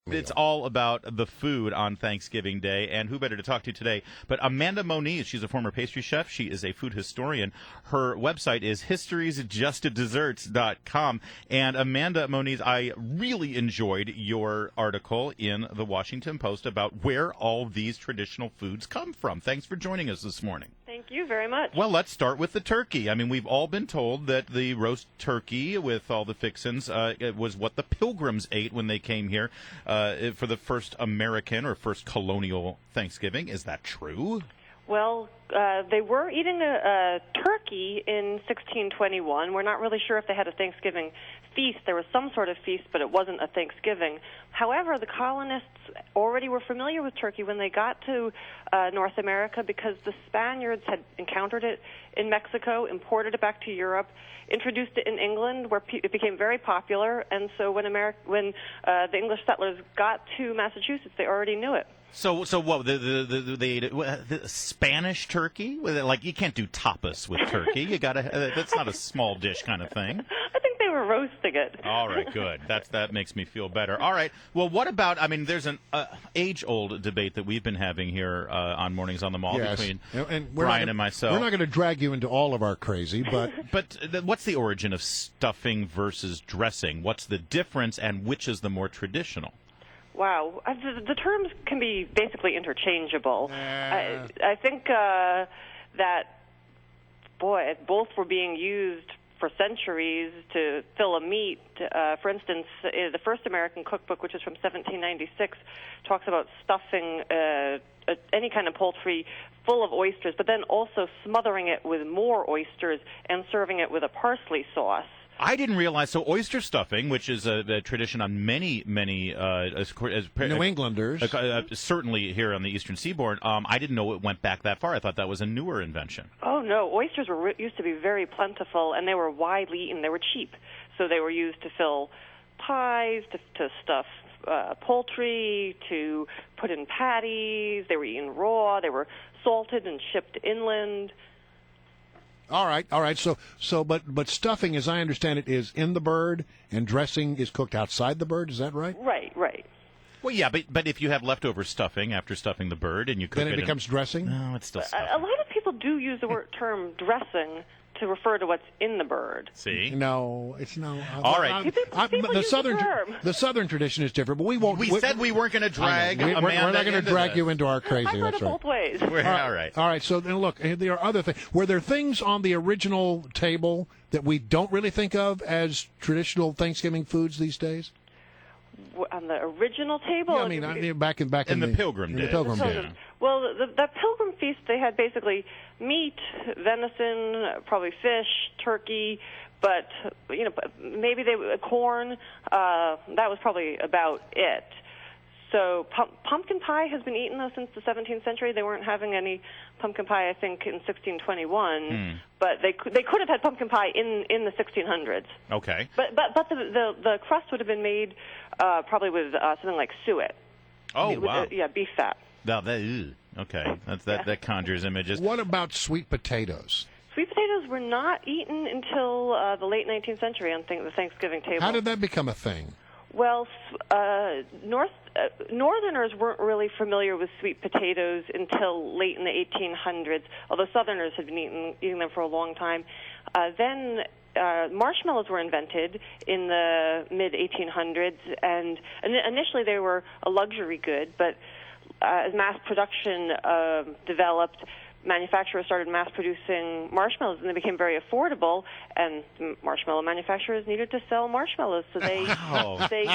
It's all about the food on Thanksgiving Day, and who better to talk to today but Amanda Moniz. She's a former pastry chef. She is a food historian. Her website is historiesjustdesserts.com. And Amanda Moniz, I really enjoyed your article in the Washington Post about where all these traditional foods come from. Thanks for joining us this morning. Thank you very much. Well, let's start with the turkey. I mean, we've all been told that the roast turkey with all the fixins it was what the Pilgrims ate when they came here for the first American or first colonial Thanksgiving. Is that true? Well, they were eating a turkey in 1621. We're not really sure if they had a Thanksgiving feast. There was some sort of feast, but it wasn't a Thanksgiving. However, the colonists already were familiar with turkey when they got to North America because the Spaniards had encountered it in Mexico, imported it back to Europe, introduced it in England, where it became very popular. And so when the English settlers got to Massachusetts, they already knew it. So what? The Spanish turkey? Like, you can't do tapas with turkey. You gotta. That's not a small dish kind of thing. I think they were roasting it. All right, good. That makes me feel better. All right. Well, what about? I mean, there's an age-old debate that we've been having here on Mornings on the Mall between Brian and myself. We're not going to drag you into all of our crazy, but what's the origin of stuffing versus dressing? What's the difference, and which is the more traditional? Wow. The terms can be basically interchangeable. I think that, both were being used for centuries to fill a meat. For instance, the first American cookbook, which is from 1796, talks about stuffing any kind of poultry full of oysters, but then also smothering it with more oysters and serving it with a parsley sauce. I didn't realize. So oyster stuffing, which is a tradition on many New Englanders, certainly here on the Eastern Seaboard, I didn't know it went back that far. I thought that was a newer invention. Oh, no. Oysters used to be very plentiful, and they were widely eaten. They were cheap. So they were used to fill pies, to stuff poultry, to put in patties. They were eaten raw. They were salted and shipped inland. All right. But stuffing, as I understand it, is in the bird, and dressing is cooked outside the bird. Is that right? Right. Well, yeah, but if you have leftover stuffing after stuffing the bird and you cook then it becomes dressing? No, it's still stuffing. A lot of people do use the term dressing to refer to what's in the bird. See? No, it's no. All right. The southern tradition is different, but we won't. We said we weren't going to drag Amanda. We're not going to drag you into our crazy. I've heard it both ways. All right. All right. So then, look, there are other things. Were there things on the original table that we don't really think of as traditional Thanksgiving foods these days? On the original table? Yeah, I mean, back in the Pilgrim days. Well, the Pilgrim feast, they had basically meat, venison, probably fish, turkey, but maybe corn. That was probably about it. So pumpkin pie has been eaten, though, since the 17th century. They weren't having any pumpkin pie, I think, in 1621. But they could have had pumpkin pie in the 1600s. Okay. But the crust would have been made probably with something like suet. Oh, wow. Beef fat. Okay. That conjures images. What about sweet potatoes? Sweet potatoes were not eaten until the late 19th century on the Thanksgiving table. How did that become a thing? Well, Northerners weren't really familiar with sweet potatoes until late in the 1800s, although Southerners had been eating them for a long time. Then marshmallows were invented in the mid-1800s, and initially they were a luxury good, but as mass production developed, manufacturers started mass-producing marshmallows, and they became very affordable, and marshmallow manufacturers needed to sell marshmallows, so they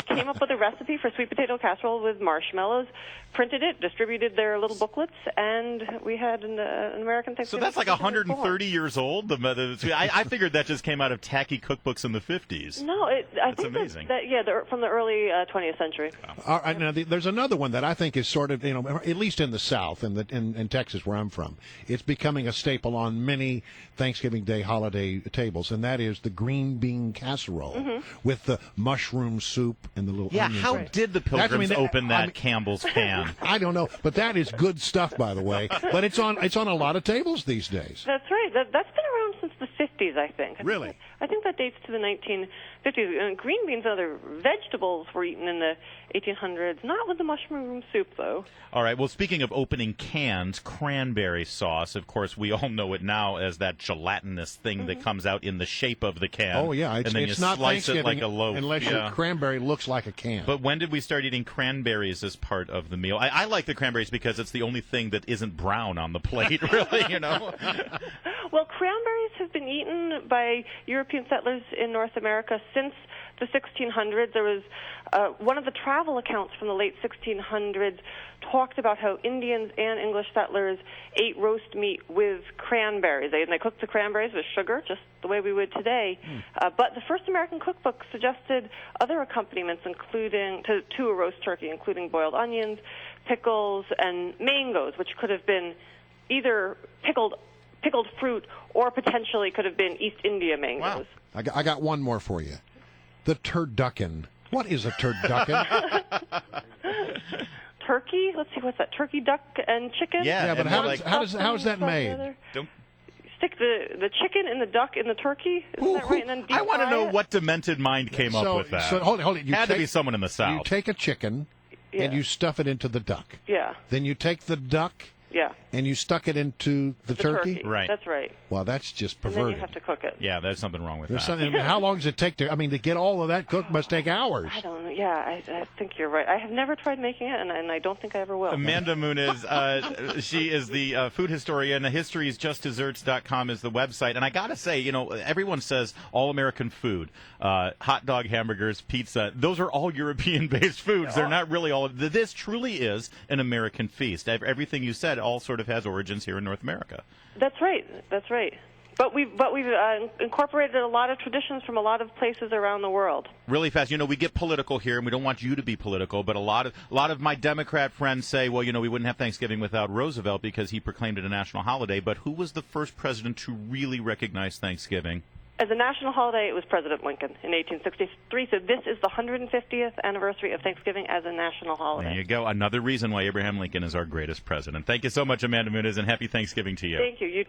came up with a recipe for sweet potato casserole with marshmallows, printed it, distributed their little booklets, and we had an American Thanksgiving. So that's like 130 years old? I figured that just came out of tacky cookbooks in the 50s. No, I think amazing. they're from the early 20th century. All right, now there's another one that I think is sort of, at least in the South, in Texas where I'm from, it's becoming a staple on many Thanksgiving Day holiday tables, and that is the green bean casserole with the mushroom soup and the little onions. Yeah, how did the Pilgrims open that Campbell's can? I don't know, but that is good stuff, by the way. But it's on a lot of tables these days. That's right. That's been around since the 1950s, I think. Really? I think that dates to the 1950s. And green beans and other vegetables were eaten in the 1800s, not with the mushroom soup, though. All right. Well, speaking of opening cans, cranberry sauce, of course, we all know it now as that gelatinous thing that comes out in the shape of the can. Oh, yeah. and then It's you not slice it Thanksgiving like a loaf. unless your cranberry looks like a can. But when did we start eating cranberries as part of the meal? I like the cranberries because it's the only thing that isn't brown on the plate, really, you know? Well, cranberries have been eaten by European settlers in North America since the 1600s. There was one of the travel accounts from the late 1600s talked about how Indians and English settlers ate roast meat with cranberries. They cooked the cranberries with sugar, just the way we would today. But the first American cookbook suggested other accompaniments, including to a roast turkey, including boiled onions, pickles, and mangoes, which could have been either pickled fruit or potentially could have been East India mangoes. Wow. I got one more for you. The turducken. What is a turducken? Turkey? Let's see, what's that? Turkey, duck, and chicken? Yeah, but how is that made? Don't Stick the chicken and the duck in the turkey? Isn't that right? And then I want to know it? what demented mind came up with that. So hold it. Had to be someone in the You South. take a chicken and you stuff it into the duck. Yeah. Then you take the duck Yeah. and you stuck it into the turkey? Right. That's right. Well, that's just And then perverted. you have to cook it. Yeah, there's something wrong with that. How long does it take to? I mean, to get all of that cooked must take hours. I don't know. Yeah, I think you're right. I have never tried making it, and I don't think I ever will. Amanda Moniz, she is the food historian. HistoriesJustDesserts.com is the website. And I got to say, you know, everyone says all-American food, hot dog, hamburgers, pizza. Those are all European-based foods. They're not really all. This truly is an American feast. Everything you said all sort of has origins here in North America. That's right. That's right. But we've incorporated a lot of traditions from a lot of places around the world. Really fast. You know, we get political here, and we don't want you to be political, but a lot of my Democrat friends say, well, you know, we wouldn't have Thanksgiving without Roosevelt because he proclaimed it a national holiday. But who was the first president to really recognize Thanksgiving? As a national holiday, it was President Lincoln in 1863. So this is the 150th anniversary of Thanksgiving as a national holiday. There you go. Another reason why Abraham Lincoln is our greatest president. Thank you so much, Amanda Moniz, and happy Thanksgiving to you. Thank you. You